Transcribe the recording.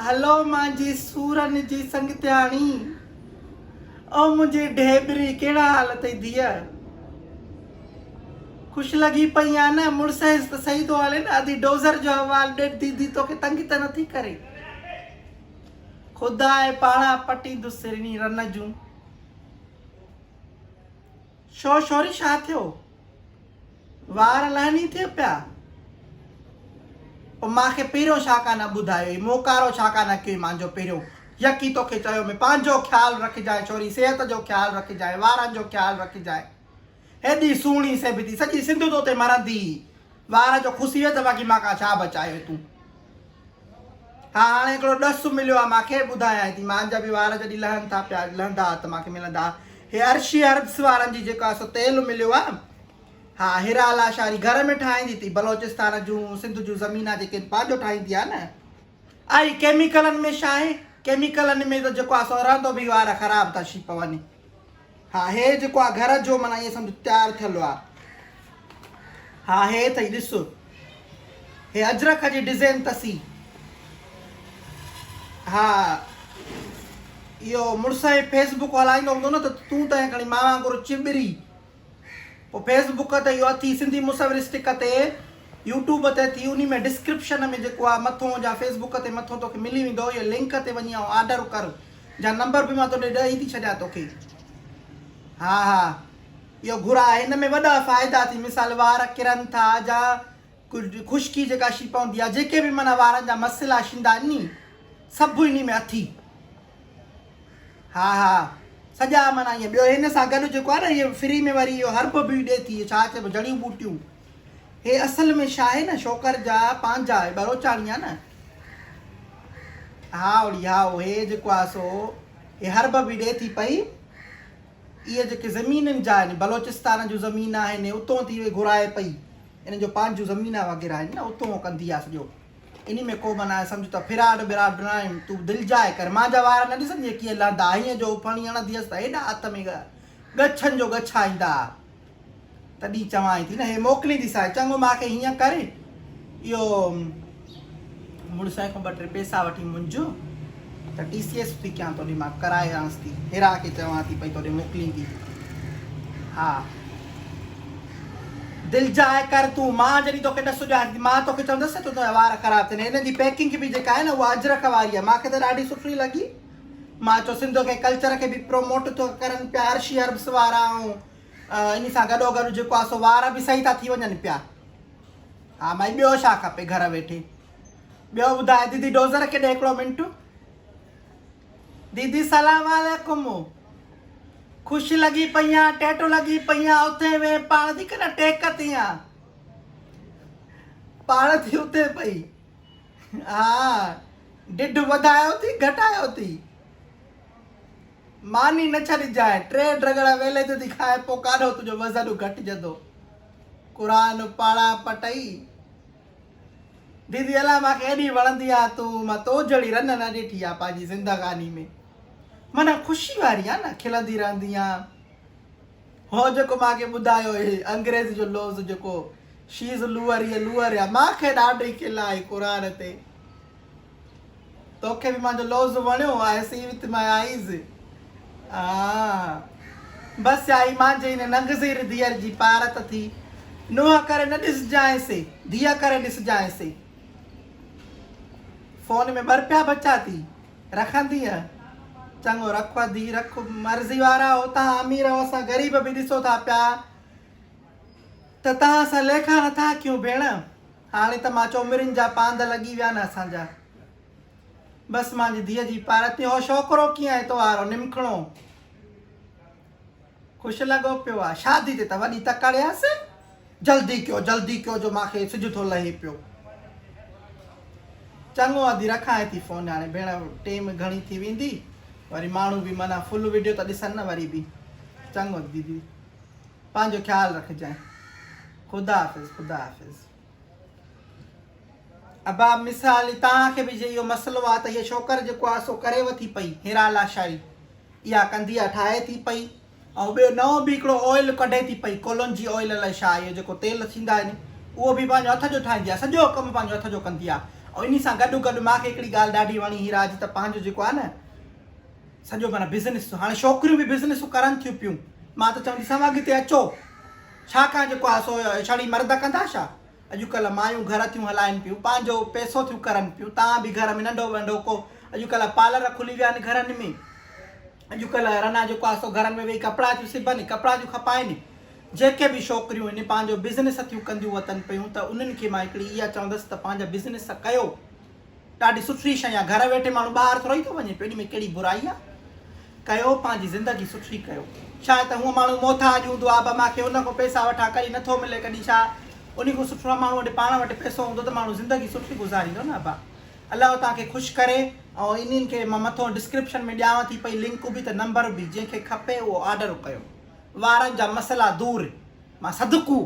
हलो मांजी सूरन जी संगत्याणी, ओ मुझे ढेबरी केड़ा हाल अथई धीअ? खुश लगी पई आ न? मुड़स त सही तो हले न? अधी डोज़र जो हवाल ॾे दीदी तोखे तंग त नथी करे? खुदा आहे पाणा पटी दुसरनी रन जूं। शो शोरी छा थियो? वार लहनी थे पिया? पोइ मूंखे पहिरियों छा कान ॿुधायो? मोकारो छा कान कयो मुंहिंजो पहिरियों? यकी तोखे चयो में पंहिंजो ख़्यालु रखजांइ छोरी, सिहत जो ख़्यालु रखजांइ, वारनि जो ख़्यालु रखजांइ। हेॾी सुहिणी सेबती सॼी सिंध तो ते मरंदी, वार जो खुशी त बाक़ी मां का छा बचायो तूं? हा हाणे हिकिड़ो ॾसु मिलियो आहे मूंखे, ॿुधायां थी मुंहिंजा बि वार जॾहिं लहनि था पिया, लहंदा त मूंखे मिलंदा। हे अर्शी हर्ब्स वारनि जी जेको आहे सो तेल मिलियो आहे। हा हिराला शारी घर में ठाहींदी थी, बलोचिस्तान जूं सिंध जूं ज़मीना जेके पंहिंजो ठाहींदी आहे न। आई केमिकलनि में छा आहे? केमिकलनि में त जेको आहे सो रहंदो बि वार ख़राबु था थी पवनि। हा हे जेको आहे घर जो माना ईअं सम्झो तयारु थियलु आहे। हा हे अथई ॾिस, हे अजरक जी डिज़ाइन अथसी। हा इहो मुड़ुस फेसबुक हलाईंदो हूंदो न त तूं त खणी मां वांगुरु चिबरी। पोइ फेसबुक ते इहो अथी सिंधी मुसवरिस्टिक ते, यूट्यूब ते अथी, उन में डिस्क्रिप्शन में जेको आहे मथां या फेसबुक ते मथां तोखे मिली वेंदो, इहो लिंक ते वञी ऐं ऑडर कर, जा नंबर बि मां तोॾे ॾेई थी छॾियां तोखे। हा हा इहो घुराए, हिन में वॾा फ़ाइदा थी। मिसाल वार किरनि था, जा खुश्की जेका शी पवंदी आहे, जेके बि माना वारनि जा मसइला थींदा आहिनि नी, सभु इन में अथी। हा हा सॼा माना ईअं। ॿियो हिन सां गॾु जेको आहे न इहो फ्री में वरी इहो हर्ब बि ॾिए थी, छा चइबो जड़ियूं बूटियूं। हे असल में छा आहे न, शोकर जा पंहिंजा आहे, बलोचाणी आहे न। हा ओड़ी हा हे जेको आहे सो हे हर्ब बि ॾिए थी पई। इहे जेके ज़मीननि जा आहिनि, बलोचिस्तान जूं ज़मीन आहिनि, उतां थी उहे घुराए पई, इन जो पंहिंजूं ज़मीना वग़ैरह आहिनि न, उतां कंदी आहे सॼो। इन में को माना सम्झ त फिराड बिराड न आहे, तूं दिलि जाए कर। मुंहिंजा वार न ॾिसंदी कीअं लहंदा, हीअं जो फणी हणंदी हुअसि त हेॾा हथ में गछनि जो गछा ईंदा। तॾहिं चवां थी न, हे मोकिलींदीसांइ। चङो मूंखे हीअं करे, इहो मुड़ुस खां 2-3 पैसा वठी मुंझ त TCS थी कयां, तोॾे मां कराए आयांसि थी। हिरा खे चवां थी पई तोॾे मोकिलींदी। हा दिलि जाए कर तूं। मां जॾहिं तोखे ॾसु ॾियां थी, मां तोखे चवंदसि तुंहिंजा वार ख़राबु थियनि। हिन जी पैकिंग बि जेका आहे न, उहा अजरक वारी आहे, मूंखे त ॾाढी सुठी लॻी। मां चयो सिंध खे कल्चर खे बि प्रोमोट थो करनि पिया अर्शी हर्ब्स वारा, ऐं इन सां गॾोगॾु जेको आहे सो वार बि सही था थी वञनि पिया। हा मां ॿियो छा खपे घर वेठे? ॿियो ॿुधाए दीदी, डोज़र केॾे? हिकिड़ो मिंट दीदी, सलाम वालेकुम। खुश लगी पईयां, टेटो लगी पईयां, उते वे पाण थी कन टेक थी आ, पाण थी उते पई। हा ढिढ वधायो थी घटायो थी, मानी न छॾिजांइ। 3 ड्रगड़ा वेले ते थी खाए, पोइ काॾो तुंहिंजो वज़न घटिजंदो। क़ुरान पाड़ा पटई दीदी, अला मूंखे एॾी वणंदी आहे तूं, मां तो जहिड़ी रन न ॾिठी आहे पंहिंजी ज़िंदगानी में। माना ख़ुशी वारी आहे न, खिलंदी रहंदी आहे। हो जेको मूंखे ॿुधायो हे अंग्रेज़ जो लफ़्ज़ जेको शीज़ लूअर, इहे लूअर आहे, मूंखे ॾाढी खिल आई क़ुरान ते। तोखे बि मुंहिंजो लफ़्ज़ वणियो आहे, सी विथ माई आईज़। हा बसि आई मुंहिंजे हिन नंगज़ीर धीअर जी पारत थी। नुंहं करे न ॾिसजांइसि, धीअ करे ॾिसजांइसि। फ़ोन में ॿर पिया बचा थी रखंदीअ? चङो रख धी रख, मर्ज़ी वारा हो तव्हां, अमीर हो असां ग़रीब बि ॾिसो था पिया त तव्हां सां लेखा नथा कयूं भेण। हाणे त मां चओ मिरिन जा पांद लॻी विया न असांजा। बसि मुंहिंजी धीअ जी पारती। हो छोकिरो कीअं आहे तो वारो निमखणो? ख़ुशि लॻो पियो आहे? शादी ते त वॾी तकड़ियासि, जल्दी कयो जो मूंखे सिज थो लहे पियो। चङो अधी रखां थी फ़ोन हाणे भेण टाइम घणी थी वेंदी वरी माण्हू बि माना फुल वीडियो त ॾिसनि न वरी बि चङो दीदी पंहिंजो ख़्यालु रखजांइ ख़ुदा हाफ़िज़ ख़ुदा हाफ़िज़ अबा मिसाल तव्हांखे बि जे इहो मसइलो आहे त हीअ छोकर जेको आहे सो करेव थी पई हेरा लाशाई इहा कंदी आहे ठाहे थी पई ऐं ॿियो नओं बि हिकिड़ो ऑइल कढे थी पई कोलोंजी ऑइल अलाए छा इहो जेको तेल थींदा आहिनि उहो बि पंहिंजो हथ जो ठाहींदी आहे सॼो कमु पंहिंजो हथ जो कंदी आहे ऐं इन सां गॾु गॾु मूंखे हिकिड़ी ॻाल्हि ॾाढी वणी हीरा जी त पंहिंजो जेको आहे न सॼो माना बिज़नेस हाणे छोकिरियूं बि बिज़नेसूं करनि थियूं पियूं मां त चवंदीसां अॻिते अचो छाकाणि जेको आहे सो छड़ी मर्द कंदा छा अॼुकल्ह मायूं घर थियूं हलाइनि पियूं पंहिंजो पैसो थियूं करनि पियूं तव्हां बि घर में नंढो वंढो को अॼुकल्ह पार्लर खुली विया आहिनि घरनि में अॼुकल्ह रना जेको आहे सो घरनि में वेही कपिड़ा थियूं सिबनि कपिड़ा थियूं खपाइनि जेके बि छोकिरियूं आहिनि पंहिंजो बिज़नेस थियूं कंदियूं वतनि पियूं त उन्हनि खे मां हिकिड़ी इहा चवंदसि त पंहिंजा बिज़नेस कयो ॾाढी सुठी शइ आहे घर वेठे माण्हू ॿाहिरि थोरो ई थो वञे पियो इन में कहिड़ी बुराई आहे कयो पंहिंजी ज़िंदगी सुठी कयो छा त हूअं माण्हू मोथाज हूंदो आहे बि मूंखे हुन खां पैसा वठां कॾहिं नथो मिले कॾहिं छा उन खां सुठो माण्हू वटि पाण वटि पैसो हूंदो त माण्हू ज़िंदगी सुठी गुज़ारींदो न अबा अलाह तव्हांखे ख़ुशि करे ऐं इन्हनि खे मां मथां डिस्क्रिप्शन में ॾियांव थी पई लिंक बि त नंबर बि जंहिंखे खपे उहो ऑडर कयो वारनि जा मसइला दूरि मां सदकू